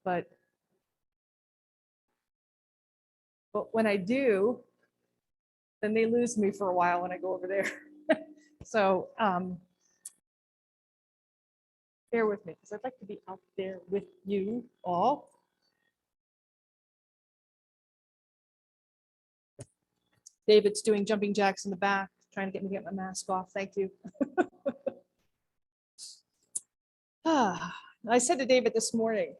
but when I do, then they lose me for a while when I go over there. So bear with me, because I'd like to be out there with you all. David's doing jumping jacks in the back, trying to get me to get my mask off. Thank you. I said to David this morning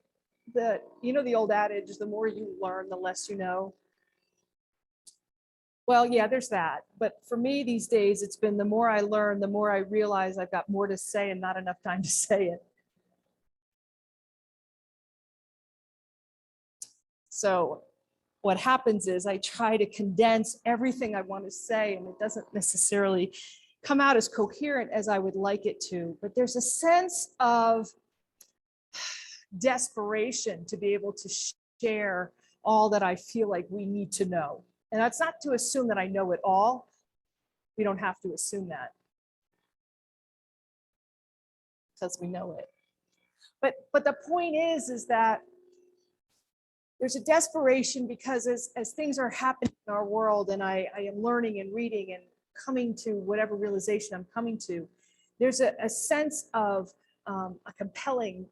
that, you know, the old adage, the more you learn, the less you know. Well, yeah, there's that. But for me these days, it's been the more I learn, the more I realize I've got more to say and not enough time to say it. So what happens is I try to condense everything I want to say, and it doesn't necessarily come out as coherent as I would like it to. But there's a sense of desperation to be able to share all that I feel like we need to know. And that's not to assume that I know it all. We don't have to assume that, because we know it. But the point is that there's a desperation, because as things are happening in our world, and I am learning and reading and coming to whatever realization I'm coming to, there's a sense of a compelling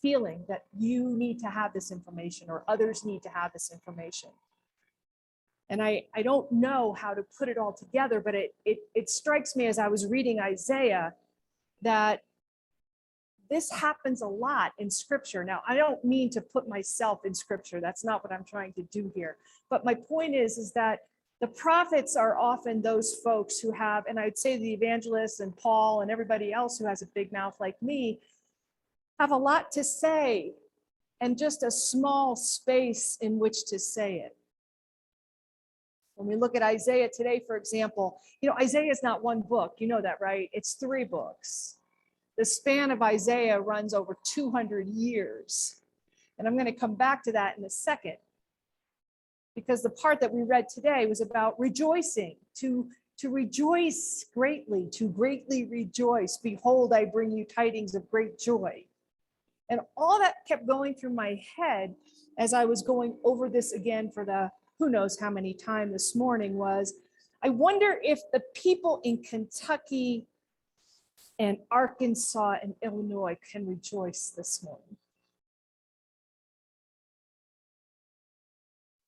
feeling that you need to have this information, or others need to have this information. And I don't know how to put it all together, but it strikes me as I was reading Isaiah that this happens a lot in scripture. Now, I don't mean to put myself in scripture. That's not what I'm trying to do here. But my point is that the prophets are often those folks who have, and I'd say the evangelists and Paul and everybody else who has a big mouth like me, have a lot to say and just a small space in which to say it. When we look at Isaiah today, for example, you know, Isaiah is not one book. You know that, right? It's 3 books. The span of Isaiah runs over 200 years. And I'm going to come back to that in a second, because the part that we read today was about rejoicing, to rejoice greatly, to greatly rejoice. Behold, I bring you tidings of great joy. And all that kept going through my head as I was going over this again for the who knows how many time this morning was, I wonder if the people in Kentucky and Arkansas and Illinois can rejoice this morning.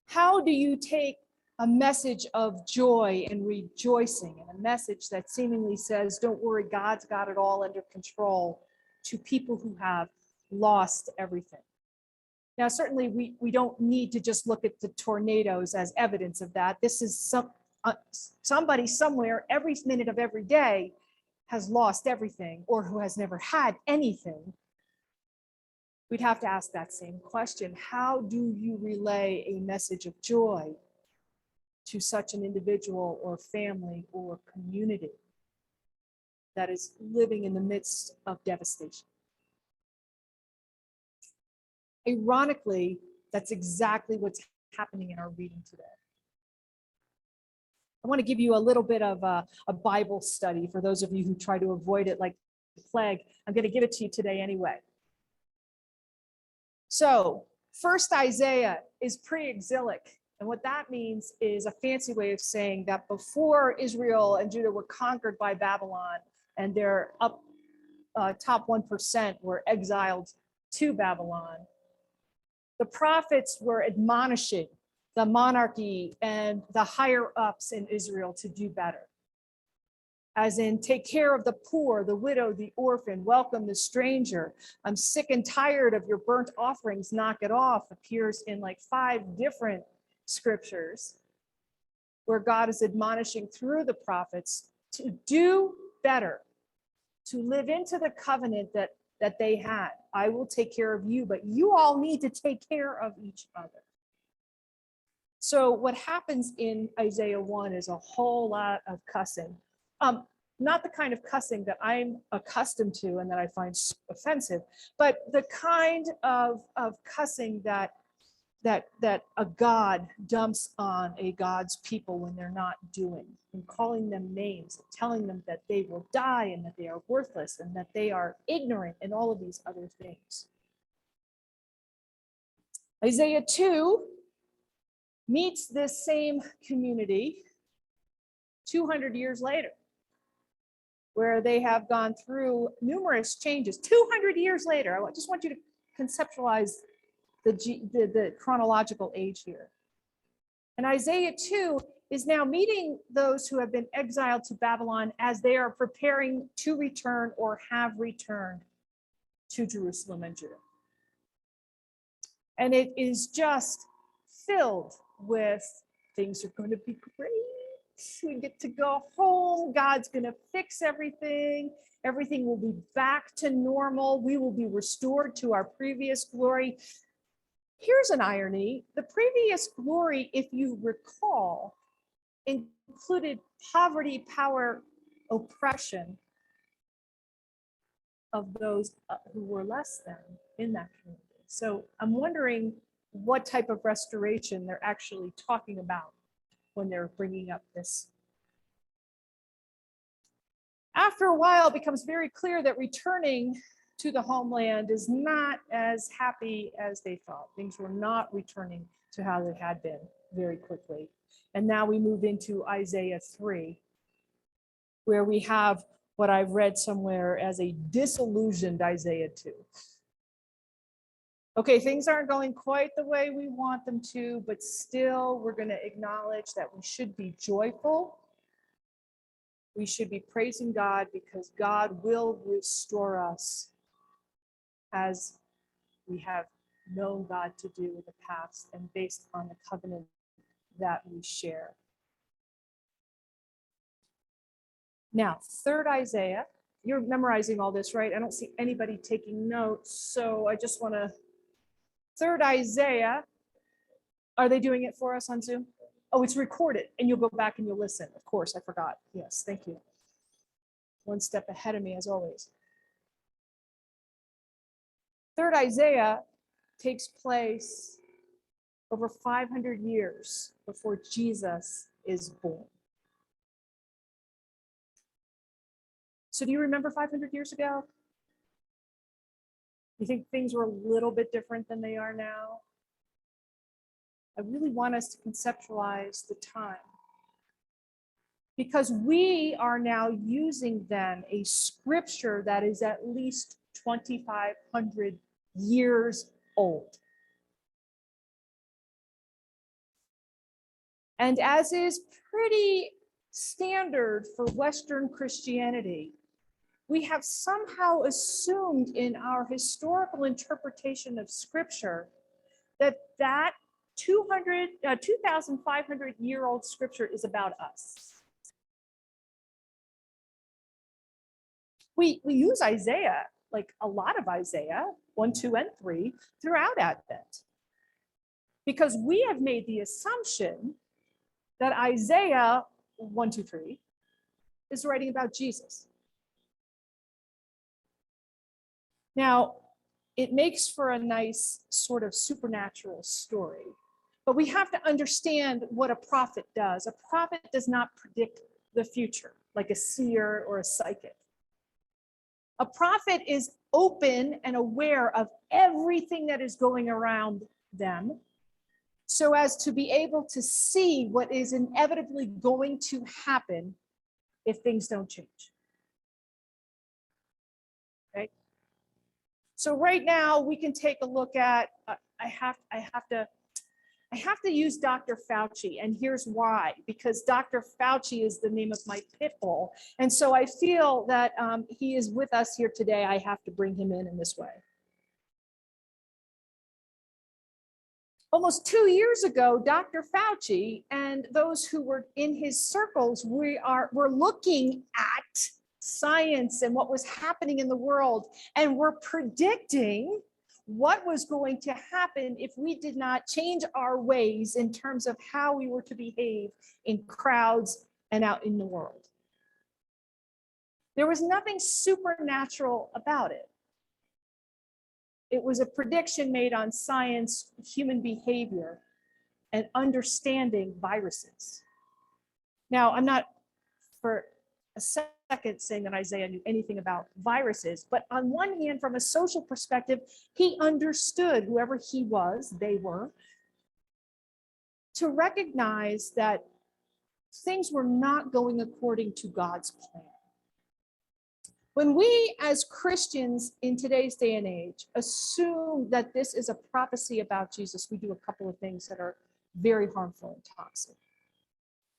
How do you take a message of joy and rejoicing, and a message that seemingly says, don't worry, God's got it all under control, to people who have lost everything? Now, certainly we don't need to just look at the tornadoes as evidence of that. This is somebody somewhere every minute of every day has lost everything, or who has never had anything. We'd have to ask that same question. How do you relay a message of joy to such an individual or family or community that is living in the midst of devastation? Ironically, that's exactly what's happening in our reading today. I want to give you a little bit of a Bible study for those of you who try to avoid it like the plague. I'm going to give it to you today anyway. So, first Isaiah is pre-exilic. And what that means is a fancy way of saying that before Israel and Judah were conquered by Babylon, and their top 1% were exiled to Babylon, the prophets were admonishing the monarchy and the higher ups in Israel to do better. As in, take care of the poor, the widow, the orphan, welcome the stranger. I'm sick and tired of your burnt offerings, knock it off, appears in like 5 different scriptures where God is admonishing through the prophets to do better, to live into the covenant that they had. I will take care of you, but you all need to take care of each other. So what happens in Isaiah 1 is a whole lot of cussing. Not the kind of cussing that I'm accustomed to and that I find offensive, but the kind of cussing that a God dumps on a God's people when they're not doing, and calling them names, and telling them that they will die and that they are worthless and that they are ignorant and all of these other things. Isaiah 2 meets this same community 200 years later, where they have gone through numerous changes. 200 years later, I just want you to conceptualize the chronological age here. And Isaiah 2 is now meeting those who have been exiled to Babylon as they are preparing to return or have returned to Jerusalem and Judah. And it is just filled with things are going to be great. We get to go home. God's going to fix everything. Everything will be back to normal. We will be restored to our previous glory. Here's an irony. The previous glory, if you recall, included poverty, power, oppression of those who were less than in that community. So I'm wondering what type of restoration they're actually talking about when they're bringing up this. After a while, it becomes very clear that returning to the homeland is not as happy as they thought. Things were not returning to how they had been very quickly. And now we move into Isaiah 3, where we have what I've read somewhere as a disillusioned Isaiah 2. Okay, things aren't going quite the way we want them to, but still we're going to acknowledge that we should be joyful. We should be praising God because God will restore us as we have known God to do in the past and based on the covenant that we share. Now, 3rd Isaiah, you're memorizing all this, right? I don't see anybody taking notes, so I just want to 3rd Isaiah, are they doing it for us on Zoom? Oh, it's recorded and you'll go back and you'll listen. Of course, I forgot. Yes, thank you. One step ahead of me as always. 3rd Isaiah takes place over 500 years before Jesus is born. So do you remember 500 years ago? You think things were a little bit different than they are now? I really want us to conceptualize the time, because we are now using then a scripture that is at least 2,500 years old. And as is pretty standard for Western Christianity, we have somehow assumed in our historical interpretation of scripture that 2,500-year-old scripture is about us. We use Isaiah, like a lot of Isaiah, 1, 2, and 3, throughout Advent, because we have made the assumption that Isaiah 1, 2, 3 is writing about Jesus. Now, it makes for a nice sort of supernatural story, but we have to understand what a prophet does. A prophet does not predict the future like a seer or a psychic. A prophet is open and aware of everything that is going around them so as to be able to see what is inevitably going to happen if things don't change. Okay. So right now we can take a look at, I have to use Dr. Fauci, and here's why, because Dr. Fauci is the name of my pit bull. And so I feel that he is with us here today. I have to bring him in this way. Almost 2 years ago, Dr. Fauci and those who were in his circles, were looking at science and what was happening in the world, and were predicting what was going to happen if we did not change our ways in terms of how we were to behave in crowds and out in the world. There was nothing supernatural about it. It was a prediction made on science, human behavior, and understanding viruses. Now, I'm not for a second second saying that Isaiah knew anything about viruses. But on one hand, from a social perspective, he understood whoever he was, they were, to recognize that things were not going according to God's plan. When we as Christians in today's day and age assume that this is a prophecy about Jesus, we do a couple of things that are very harmful and toxic.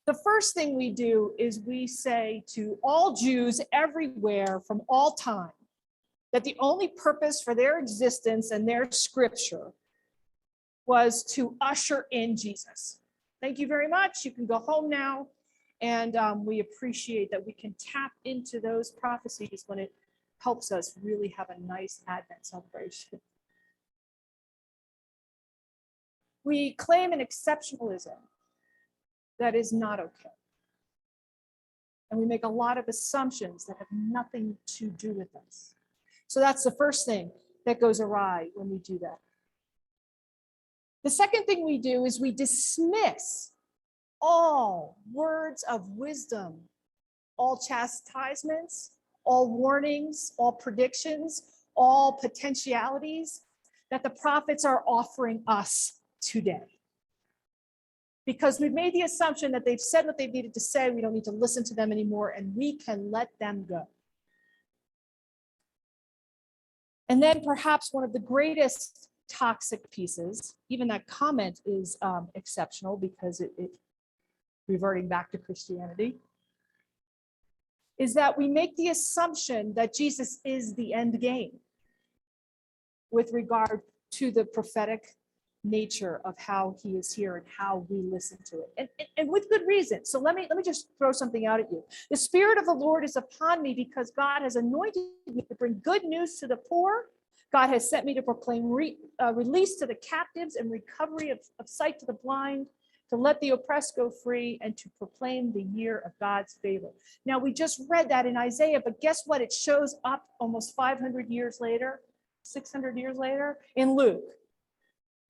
The first thing we do is we say to all Jews everywhere from all time that the only purpose for their existence and their scripture was to usher in Jesus. Thank you very much. You can go home now. And we appreciate that we can tap into those prophecies when it helps us really have a nice Advent celebration. We claim an exceptionalism that is not okay. And we make a lot of assumptions that have nothing to do with us. So that's the first thing that goes awry when we do that. The second thing we do is we dismiss all words of wisdom, all chastisements, all warnings, all predictions, all potentialities that the prophets are offering us today. Because we've made the assumption that they've said what they needed to say, we don't need to listen to them anymore, and we can let them go. And then perhaps one of the greatest toxic pieces, even that comment is exceptional because it reverting back to Christianity, is that we make the assumption that Jesus is the end game with regard to the prophetic nature of how he is here and how we listen to it, and with good reason. So let me just throw something out at you. The Spirit of the Lord is upon me because God has anointed me to bring good news to the poor. God has sent me to proclaim release to the captives and recovery of sight to the blind, to let the oppressed go free, and to proclaim the year of God's favor. Now, we just read that in Isaiah, but guess what? It shows up almost 500 years later, 600 years later, in Luke.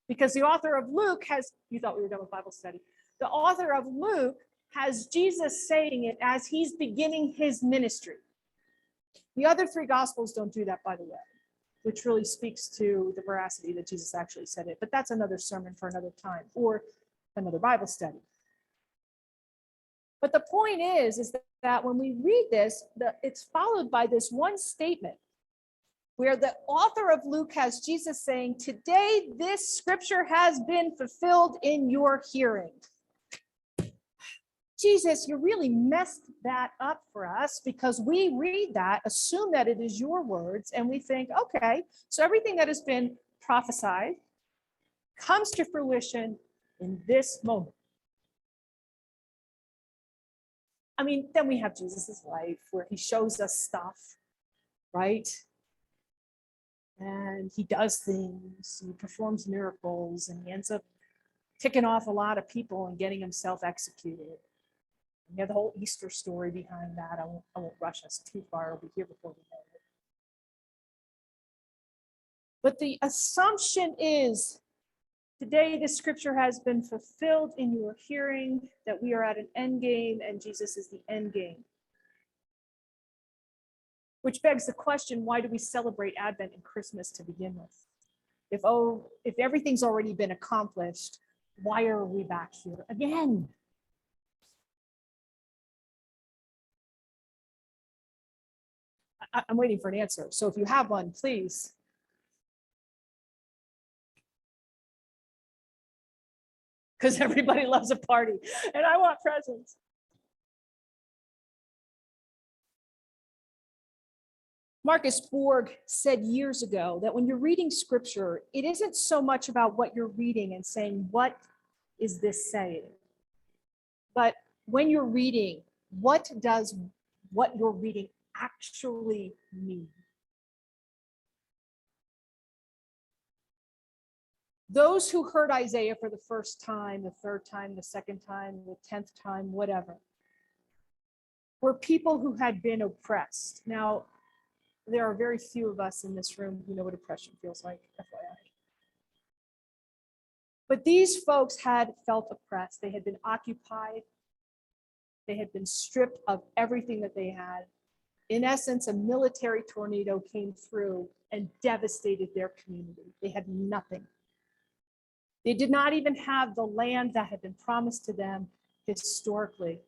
Because the author of Luke has, you thought we were done with Bible study. The author of Luke has Jesus saying it as he's beginning his ministry. The other three Gospels don't do that, by the way, which really speaks to the veracity that Jesus actually said it. But that's another sermon for another time, or another Bible study. But the point is that when we read this, it's followed by this one statement where the author of Luke has Jesus saying, "Today this scripture has been fulfilled in your hearing." Jesus, you really messed that up for us, because we read that, assume that it is your words, and we think, okay, so everything that has been prophesied comes to fruition in this moment. I mean, then we have Jesus's life where he shows us stuff, right? And he does things, he performs miracles, and he ends up ticking off a lot of people and getting himself executed. And we have the whole Easter story behind that. I won't rush us too far. I'll be here before we know it. But the assumption is, today this scripture has been fulfilled in your hearing, that we are at an end game and Jesus is the end game. Which begs the question, why do we celebrate Advent and Christmas to begin with? If everything's already been accomplished, why are we back here again? I'm waiting for an answer. So if you have one, please. Because everybody loves a party and I want presents. Marcus Borg said years ago that when you're reading scripture, it isn't so much about what you're reading and saying, what is this saying? But when you're reading, what does what you're reading actually mean? Those who heard Isaiah for the first time, the third time, the second time, the 10th time, whatever, were people who had been oppressed. Now, there are very few of us in this room who know what oppression feels like, FYI. But these folks had felt oppressed. They had been occupied. They had been stripped of everything that they had. In essence, a military tornado came through and devastated their community. They had nothing. They did not even have the land that had been promised to them historically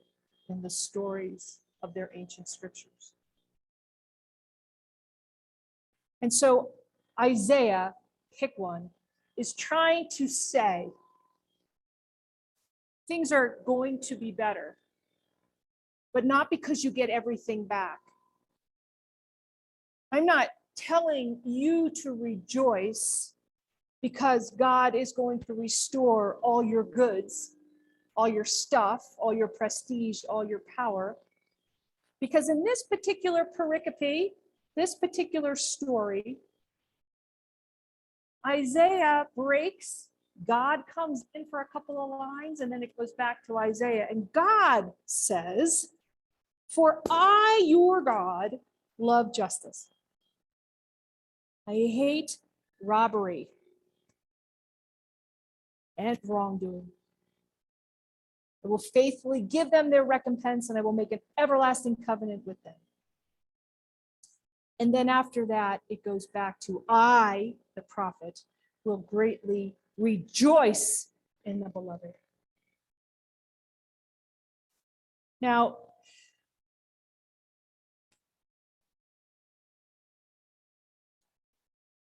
in the stories of their ancient scriptures. And so Isaiah, pick one, is trying to say things are going to be better, but not because you get everything back. I'm not telling you to rejoice because God is going to restore all your goods, all your stuff, all your prestige, all your power. Because in this particular pericope, this particular story, Isaiah breaks, God comes in for a couple of lines, and then it goes back to Isaiah. And God says, "For I, your God, love justice. I hate robbery and wrongdoing. I will faithfully give them their recompense, and I will make an everlasting covenant with them." And then after that, it goes back to, I, the prophet, will greatly rejoice in the beloved. Now,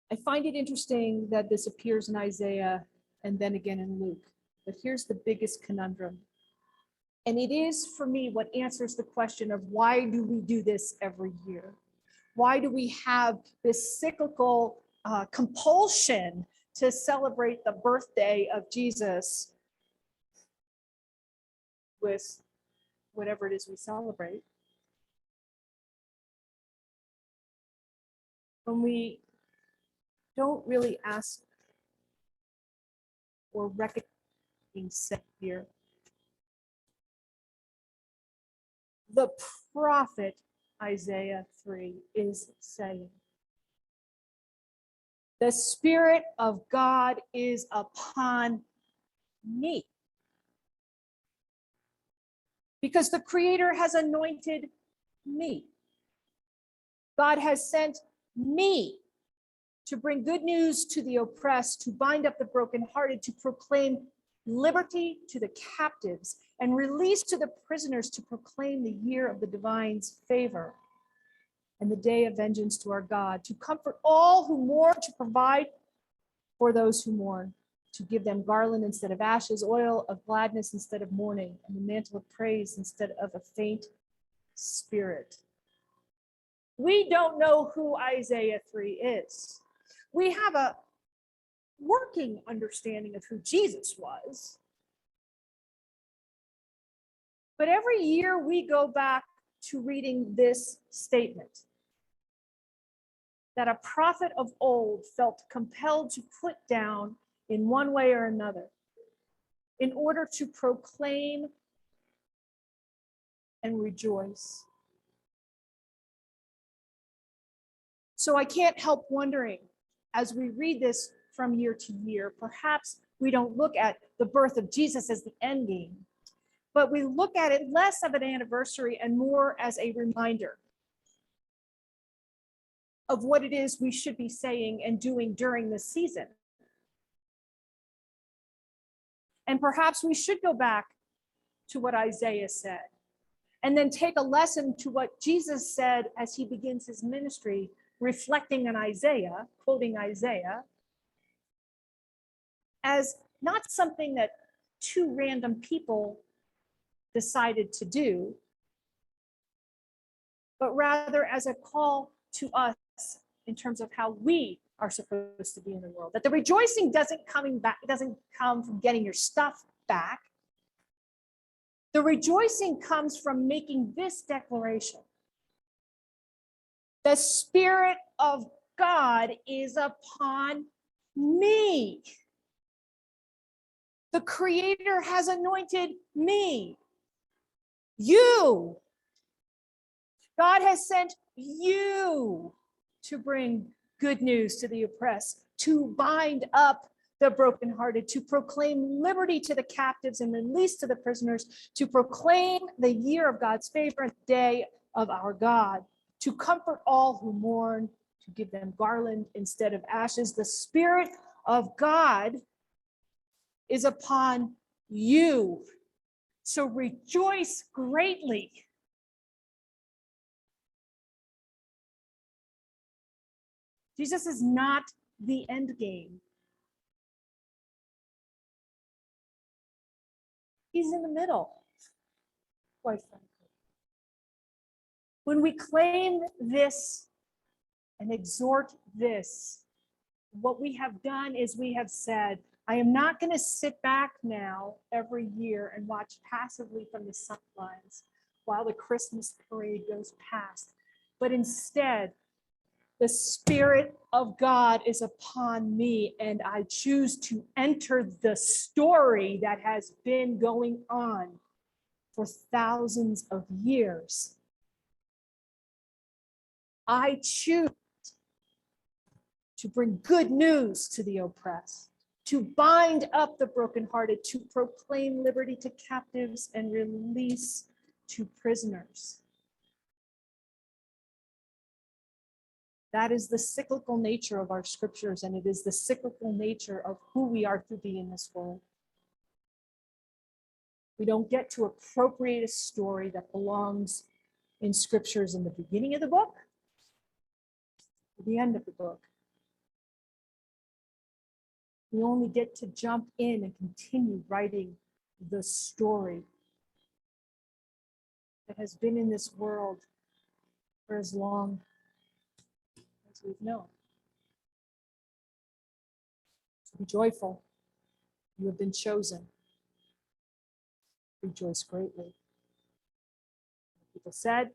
I find it interesting that this appears in Isaiah and then again in Luke. But here's the biggest conundrum. And it is, for me, what answers the question of why do we do this every year? Why do we have this cyclical compulsion to celebrate the birthday of Jesus with whatever it is we celebrate, when we don't really ask or recognize being said here? The prophet Isaiah 3 is saying, the Spirit of God is upon me, because the Creator has anointed me. God has sent me to bring good news to the oppressed, to bind up the brokenhearted, to proclaim liberty to the captives and release to the prisoners, to proclaim the year of the divine's favor and the day of vengeance to our God, to comfort all who mourn, to provide for those who mourn, to give them garland instead of ashes, oil of gladness instead of mourning, and the mantle of praise instead of a faint spirit. We don't know who Isaiah 3 is. We have a working understanding of who Jesus was. But every year we go back to reading this statement, that a prophet of old felt compelled to put down in one way or another in order to proclaim and rejoice. So I can't help wondering, as we read this from year to year, perhaps we don't look at the birth of Jesus as the end game, but we look at it less of an anniversary and more as a reminder of what it is we should be saying and doing during this season. And perhaps we should go back to what Isaiah said, and then take a lesson to what Jesus said as he begins his ministry, reflecting on Isaiah, quoting Isaiah, as not something that two random people decided to do, but rather as a call to us in terms of how we are supposed to be in the world. That the rejoicing doesn't come from getting your stuff back. The rejoicing comes from making this declaration: the Spirit of God is upon me. The Creator has anointed me. You. God has sent you to bring good news to the oppressed, to bind up the brokenhearted, to proclaim liberty to the captives and release to the prisoners, to proclaim the year of God's favor and the day of our God, to comfort all who mourn, to give them garland instead of ashes. The Spirit of God is upon you. So rejoice greatly. Jesus is not the end game. He's in the middle, quite frankly. When we claim this and exhort this, what we have done is we have said, I am not going to sit back now every year and watch passively from the sidelines while the Christmas parade goes past, but instead, the Spirit of God is upon me, and I choose to enter the story that has been going on for thousands of years. I choose to bring good news to the oppressed, to bind up the brokenhearted, to proclaim liberty to captives and release to prisoners. That is the cyclical nature of our scriptures, and it is the cyclical nature of who we are to be in this world. We don't get to appropriate a story that belongs in scriptures in the beginning of the book or the end of the book. We only get to jump in and continue writing the story that has been in this world for as long as we've known. So be joyful. You have been chosen. Rejoice greatly. People said,